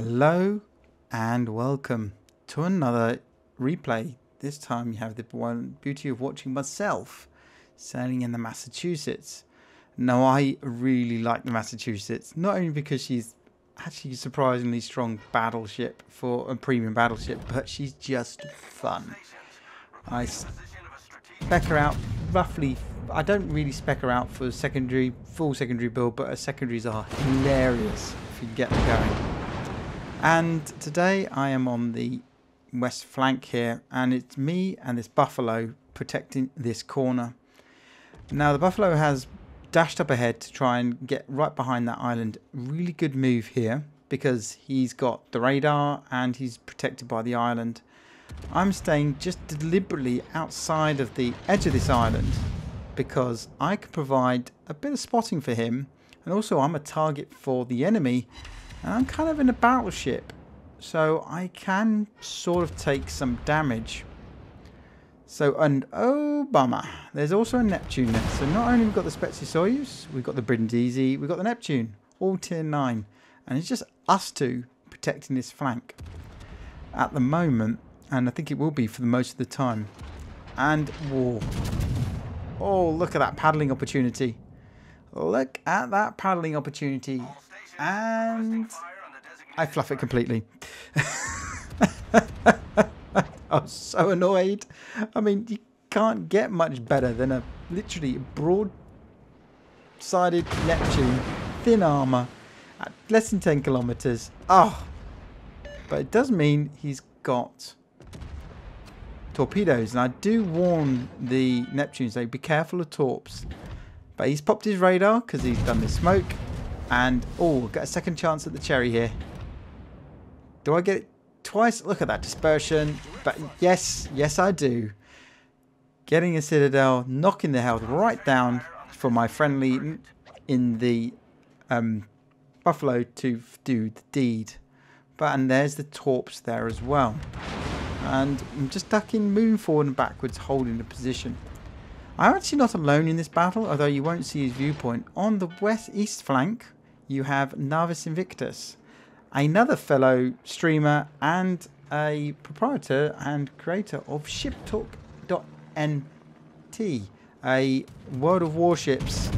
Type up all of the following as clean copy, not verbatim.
Hello and welcome to another replay. This time you have the one beauty of watching myself sailing in the Massachusetts. Now I really like the Massachusetts, not only because she's actually a surprisingly strong battleship for a premium battleship, but she's just fun. I spec her out roughly. I don't really spec her out for full secondary build, but her secondaries are hilarious if you get them going. And today I am on the west flank here, and it's me and this buffalo protecting this corner. Now the buffalo has dashed up ahead to try and get right behind that island. Really good move here because he's got the radar and he's protected by the island. I'm staying just deliberately outside of the edge of this island because I can provide a bit of spotting for him, and also I'm a target for the enemy. And I'm kind of in a battleship, so I can sort of take some damage. So, and oh bummer, there's also a Neptune there. So not only have we got the Soyuz, we've got the Brindisi, we've got the Neptune, all tier 9. And it's just us two protecting this flank at the moment. And I think it will be for the most of the time. And, whoa. Oh, look at that paddling opportunity. Look at that paddling opportunity. And I fluff it completely. I was so annoyed. I mean, you can't get much better than a literally broad-sided Neptune, thin armor, at less than 10 kilometers. Oh, but it does mean he's got torpedoes, and I do warn the Neptunes, say, be careful of torps. But he's popped his radar because he's done this smoke. And, oh, got a second chance at the cherry here. Do I get it twice? Look at that dispersion. But yes, yes I do. Getting a citadel, knocking the health right down for my friendly in the buffalo to do the deed. And there's the torps there as well. And I'm just ducking, moving forward and backwards, holding the position. I'm actually not alone in this battle, although you won't see his viewpoint. On the east flank, you have NavisInvictus, another fellow streamer and a proprietor and creator of ShipTalk.nt, a World of Warships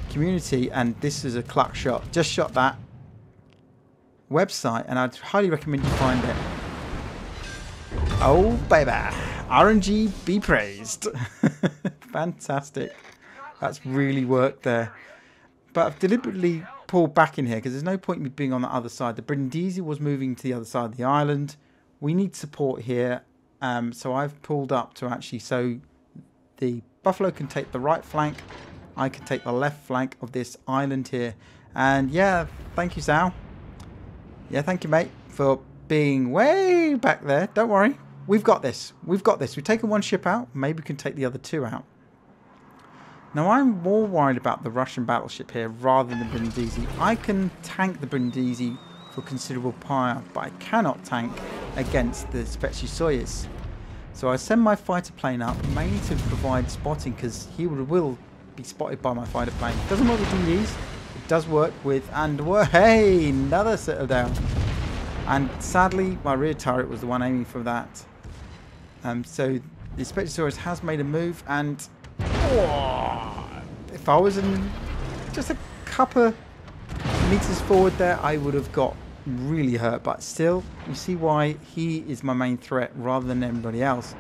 community, and this is a clutch shot. Just shot that website, and I'd highly recommend you find it. Oh baby, RNG be praised. Fantastic. That's really worked there. But I've deliberately pulled back in here because there's no point in me being on the other side. The Brindisi was moving to the other side of the island. We need support here. So I've pulled up to actually, so the buffalo can take the right flank. I can take the left flank of this island here. And yeah, thank you, Sal. Yeah, thank you, mate, for being way back there. Don't worry. We've got this. We've got this. We've taken one ship out. Maybe we can take the other two out. Now, I'm more worried about the Russian battleship here rather than the Brindisi. I can tank the Brindisi for considerable power, but I cannot tank against the Soyuz. So I send my fighter plane up, mainly to provide spotting, because he will be spotted by my fighter plane. It doesn't work with DDs. It does work with, hey, another citadel. And sadly, my rear turret was the one aiming for that. So the Soyuz has made a move, and if I was in just a couple meters forward there, I would have got really hurt. But still, you see why he is my main threat rather than anybody else.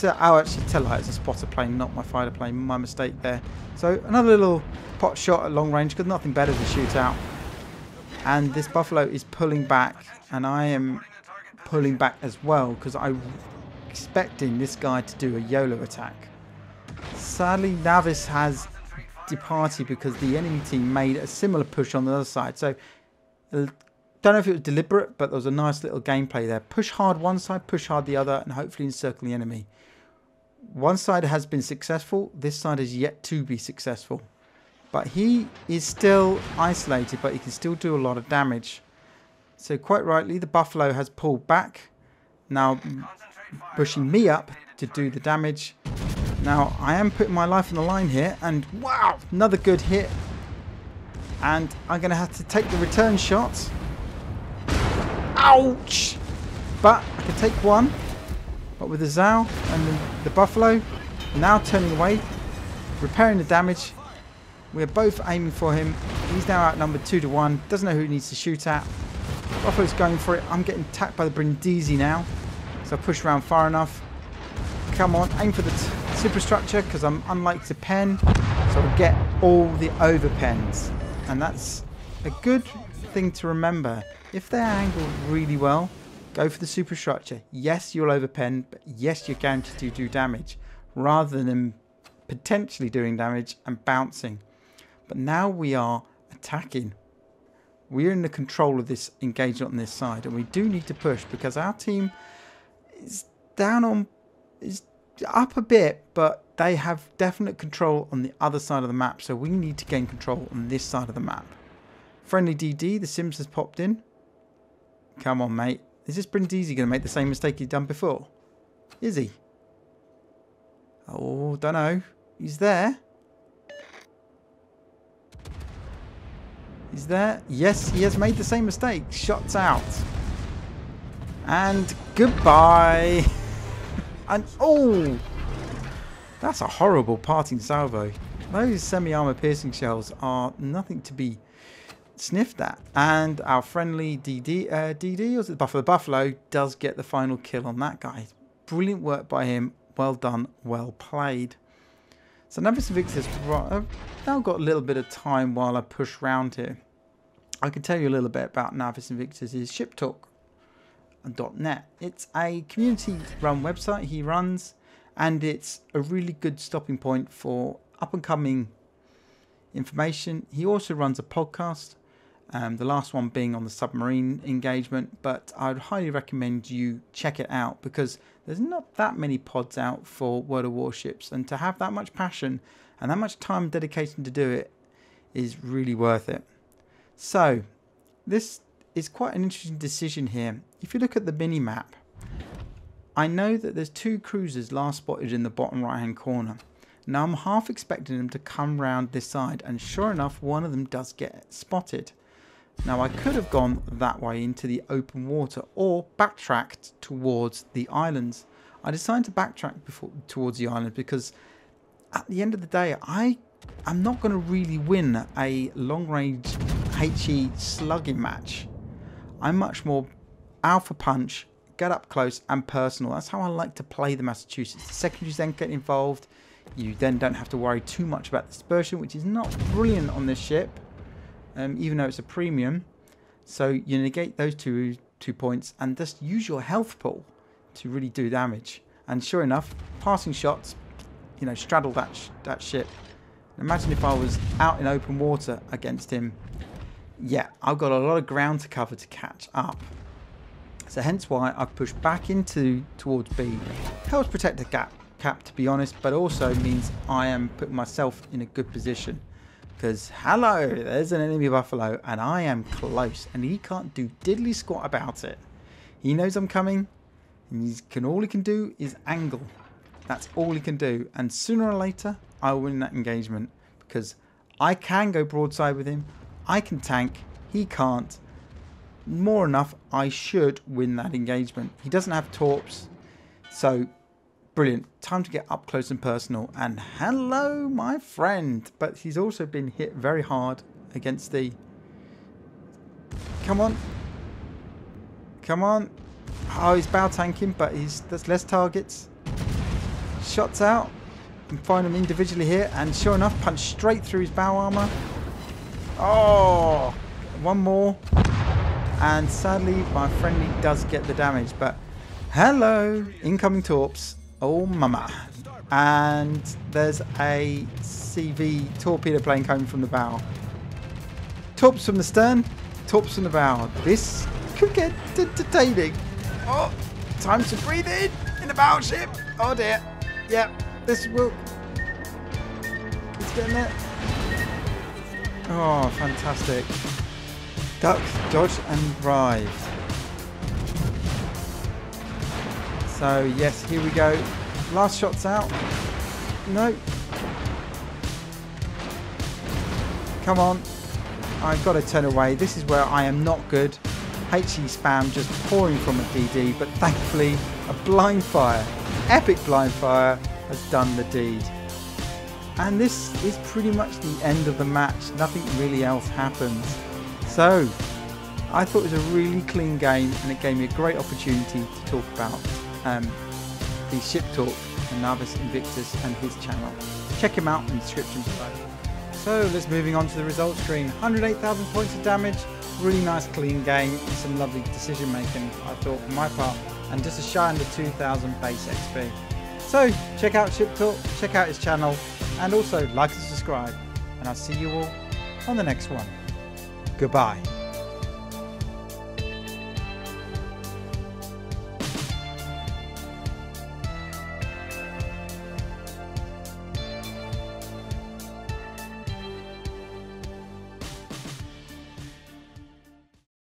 I'll actually tell her it's a spotter plane, not my fighter plane. My mistake there. So another little pot shot at long range, because nothing better to shoot out. And this buffalo is pulling back, and I am pulling back as well because I'm expecting this guy to do a YOLO attack. Sadly, Navis has departed because the enemy team made a similar push on the other side. So, don't know if it was deliberate, but there was a nice little gameplay there. Push hard one side, push hard the other, and hopefully encircle the enemy. One side has been successful. This side is yet to be successful. But he is still isolated, but he can still do a lot of damage. So quite rightly, the buffalo has pulled back. Now pushing me up to do the damage. Now I am putting my life on the line here, and wow, another good hit. And I'm going to have to take the return shot. Ouch! But I can take one. But with the Zao and the Buffalo now turning away, repairing the damage. We're both aiming for him. He's now outnumbered 2-1. Doesn't know who he needs to shoot at. Buffalo's going for it. I'm getting attacked by the Brindisi now. So I push around far enough. Come on, aim for the superstructure because I'm unlikely to pen. So I'll get all the overpens. And that's a good thing to remember. If they're angled really well, go for the superstructure. Yes, you'll overpen, but yes, you're guaranteed to do damage. Rather than potentially doing damage and bouncing. But now we are attacking. We're in the control of this engagement on this side, and we do need to push because our team is up a bit, but they have definite control on the other side of the map, so we need to gain control on this side of the map. Friendly DD, the Sims has popped in. Come on, mate. Is this Brindisi going to make the same mistake he's done before? Is he? Oh, don't know. He's there. He's there. Yes, he has made the same mistake. Shots out. And goodbye. And oh, that's a horrible parting salvo. Those semi-armor piercing shells are nothing to be sniffed at. And our friendly DD, or is it the Buffalo, does get the final kill on that guy. Brilliant work by him. Well done. Well played. So NavisInvictus, I've now got a little bit of time while I push round here. I can tell you a little bit about NavisInvictus' shiptalk.net. It's a community-run website he runs, and it's a really good stopping point for up-and-coming information. He also runs a podcast, the last one being on the submarine engagement, but I'd highly recommend you check it out because there's not that many pods out for World of Warships, and to have that much passion and that much time and dedication to do it is really worth it. So this is quite an interesting decision here. If you look at the mini-map, I know that there's two cruisers last spotted in the bottom right hand corner. Now I'm half expecting them to come round this side, and sure enough one of them does get spotted. Now I could have gone that way into the open water or backtracked towards the islands. I decided to backtrack towards the island because at the end of the day I'm not going to really win a long range HE slugging match. I'm much more alpha punch, get up close and personal. That's how I like to play the Massachusetts. The secondaries then get involved. You then don't have to worry too much about dispersion, which is not brilliant on this ship. Even though it's a premium. So you negate those two points and just use your health pool to really do damage. And sure enough, passing shots, you know, straddle that ship. Imagine if I was out in open water against him. Yeah, I've got a lot of ground to cover to catch up. So hence why I've pushed back towards B. Helps protect the cap, to be honest, but also means I am putting myself in a good position. Because, hello, there's an enemy Buffalo, and I am close, and he can't do diddly squat about it. He knows I'm coming, and all he can do is angle. That's all he can do, and sooner or later, I'll win that engagement, because I can go broadside with him, I can tank, he can't. More enough, I should win that engagement. He doesn't have torps, so brilliant. Time to get up close and personal. And hello, my friend. But he's also been hit very hard against the... Come on. Come on. Oh, he's bow tanking, but there's less targets. Shots out. Can find him individually here. And sure enough, punch straight through his bow armor. Oh, one more. And sadly, my friendly does get the damage. But hello, incoming torps. Oh mama. And there's a CV torpedo plane coming from the bow. Torps from the stern, torps from the bow. This could get entertaining. Oh, time to breathe in the battleship. Oh dear. Yep, this will... It's getting there. Oh, fantastic. Duck, dodge and rise. So yes, here we go. Last shot's out. No. Come on. I've got to turn away. This is where I am not good. HE spam just pouring from a DD, but thankfully a blind fire, epic blind fire, has done the deed. And this is pretty much the end of the match. Nothing really else happens. So I thought it was a really clean game, and it gave me a great opportunity to talk about the ship talk and NavisInvictus and his channel. Check him out in the description below. So let's moving on to the results screen. 108,000 points of damage, really nice clean game, and some lovely decision making I thought for my part, and just a shy under 2,000 base XP. So check out Ship Talk, check out his channel, and also like and subscribe, and I'll see you all on the next one. Goodbye.